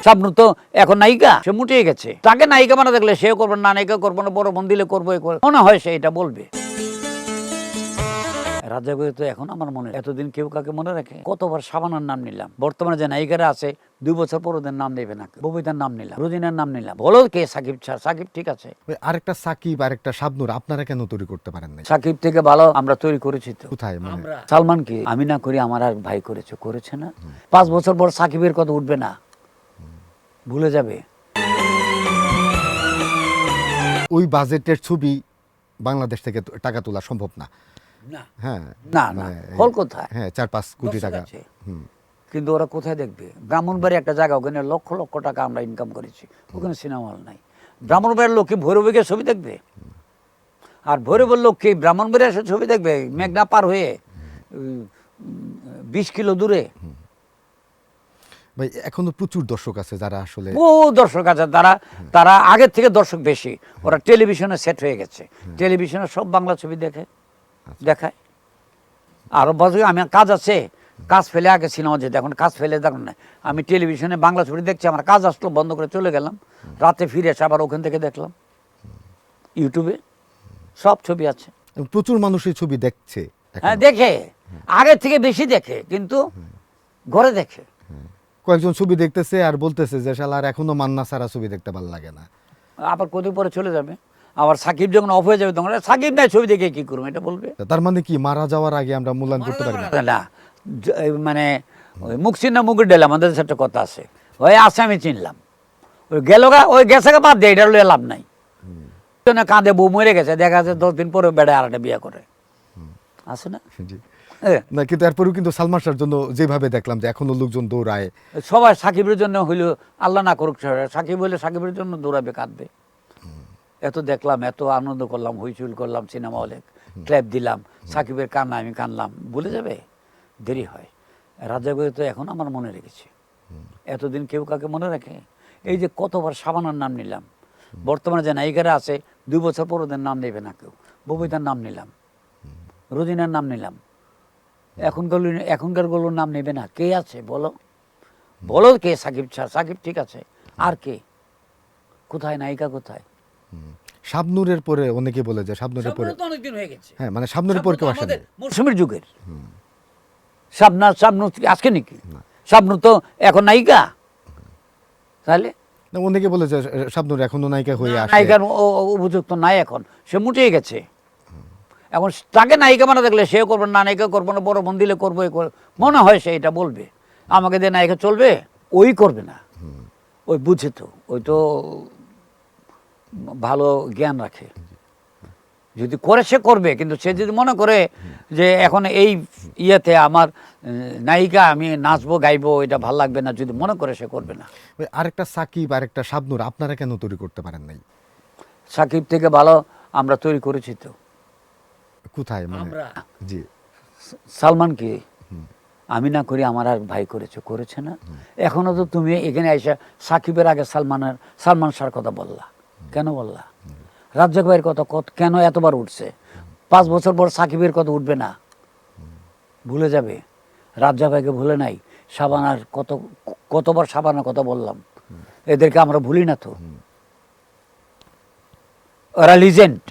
শাবনূর তো এখন নায়িকা, সে মুটিয়ে গেছে। তাকে নায়িকা বানা দেখলে সেও করবে না, নায়িকা করবো না, বড় বোন দিলে করবো, মনে হয় সে এটা বলবে। রাজাগুলো তো এখন আমার মনে, এতদিন কেউ কাকে মনে রাখে? কতবার শাবানার নাম নিলাম, বর্তমানে যে নায়িকারা আছে 2 বছর পর ওদের নাম নেবে না। ববিতার নাম নিলাম, রোজিনার নাম নিলাম, বলো কে? সাকিব ছাড়। সাকিব ঠিক আছে, আরেকটা সাকিব আরেকটা শাবনূর আপনারা কেন তৈরি করতে পারেন না? সাকিব থেকে ভালো আমরা তৈরি করেছি তো। কোথায় মানে? সালমান কি আমি না করি, আমার আর ভাই করেছে, করেছে না? 5 বছর পর সাকিবের কথা উঠবে না, ভুলে যাবে। ওই বাজেটের ছবি বাংলাদেশ থেকে টাকা তোলা সম্ভব না। না হ্যাঁ, না না, হল কোথায়? হ্যাঁ, 4-5 কোটি টাকা। কিন্তু ওরা কোথায় দেখবে? ব্রাহ্মণবাড়ি একটা জায়গা, ওখানে লক্ষ লক্ষ টাকা আমরা ইনকাম করেছি, ওখানে সিনেমা হল নাই। ব্রাহ্মণবাড়ির লোক কি ভৈরবে গিয়ে ছবি দেখবে? আর ভৈরবের লোক কি ব্রাহ্মণবাড়ি এসে ছবি দেখবে? মেঘনা পার হয়ে 20 কিলো দূরে। ভাই এখনো প্রচুর দর্শক আছে যারা আসলে, ও দর্শক আছে, তারা আগের থেকে দর্শক বেশি। ওরা টেলিভিশনে সেট হয়ে গেছে, টেলিভিশনে সব বাংলা ছবি দেখায়। আরো বছর আমি কাজ আছে, কাজ ফেলে আগে সিনেমা যেতে, এখন কাজ ফেলে দেখুন না, আমি টেলিভিশনে বাংলা ছবি দেখছি, আমার কাজ আসলো বন্ধ করে চলে গেলাম, রাতে ফিরে এসে আবার ওখান থেকে দেখলাম। ইউটিউবে সব ছবি আছে। প্রচুর মানুষ এই ছবি দেখছে। হ্যাঁ দেখে, আগের থেকে বেশি দেখে, কিন্তু ঘরে দেখে। কয়েকজন ছবি দেখতেছে আর বলতেছে যে শালার এখনো মান্না সারা ছবি দেখতে ভালো লাগে না। আবার কতদিন পরে চলে যাবে, আবার সাকিব যখন অফ হয়ে যাবে তখন সাকিব নাই ছবি দেখে কি করবো এটা বলবে। তার মানে কি মারা যাওয়ার আগে আমরা মূল্যায়ন করতে পারি না? না, মানে ওই মুখ চিন্না মুখের ডেলা, আমাদের একটা কথা আছে, ওই আছে আমি চিনলাম, ওই গেল গা, ওই গেছে গা, বাদ দিয়ে এটা লইয়া লাভ নাই। কাঁদে বউ মরে গেছে, দেখা যাচ্ছে 10 দিন পরে বেড়ায় আর একটা বিয়ে করে, আছে না? না, কিন্তু এরপরেও কিন্তু সালমান শাহর জন্য যেভাবে দেখলাম যে এখনো লোকজন দৌড়ায়, সবাই সাকিবের জন্য হইল, আল্লাহ না করুক, সাকিব হইলে সাকিবের জন্য দৌড়াবে, কাঁদবে। এত দেখলাম, এত আনন্দ করলাম, হইচুল করলাম, সিনেমা হলে ক্ল্যাপ দিলাম, সাকিবের কান্না আমি কানলাম, ভুলে যাবে? দেরি হয়। রাজাগুলো তো এখন আমার মনে রেখেছে, এতদিন কেউ কাকে মনে রাখে? এই যে কতবার শাবানার নাম নিলাম, বর্তমানে যে নায়িকারা আছে 2 বছর পর ওদের নাম নেবে না কেউ। ববিতার নাম নিলাম, রোজিনার নাম নিলাম, এখনকার গুলোর নাম নেবে না। কে আছে বলো? বলো কে? সাকিব ছাড়। সাকিব ঠিক আছে, আর কে? কোথায় নায়িকা, কোথায়? শাবনূরের পরে অনেকে বলে যে শাবনূরের পরে অনেকদিন হয়ে গেছে। হ্যাঁ, মানে শাবনূরের পর কেউ আসে না। মৌসুমীর যুগের শাবনূর আজকে নাকি? শাবনূর তো এখন নায়িকা, তাহলে না, অনেকে বলে যে শাবনূর এখনো নায়িকা হয়ে আসে। নায়িকার উপযুক্ত নাই এখন, সে মুটিয়ে গেছে। এখন তাকে নায়িকা বানা দেখলে সেও করবে না, নায়িকা করবো না, বড় বোন দিলে করবো, মনে হয় সে এটা বলবে। আমাকে দিয়ে নায়িকা চলবে, ওই করবে না। ওই বুঝে তো, ওই তো ভালো জ্ঞান রাখে, যদি করে সে করবে। কিন্তু সে যদি মনে করে যে এখন এই ইয়েতে আমার নায়িকা, আমি নাচবো গাইবো, এটা ভাল লাগবে না, যদি মনে করে, সে করবে না। আরেকটা সাকিব আরেকটা শাবনূর আপনারা কেন তৈরি করতে পারেন নাই? সাকিব থেকে ভালো আমরা তৈরি করেছি তো। কোথায় মানে? জি, সালমান কি আমি না করি, আমার আর ভাই করেছে, করেছে না? এখনো তো তুমি এখানে আইসা সাকিবের আগে সালমান শাহর কথা বললা, কেন বললা? রাজ্জাক ভাইয়ের কথা কেন এতবার উঠছে? 5 বছর পর সাকিবের কথা উঠবে না, ভুলে যাবে। রাজ্জাক ভাইকে ভুলে নাই, কতবার শাবানার কথা বললাম, এদেরকে আমরা ভুলি না তো, ওরা লিজেন্ড।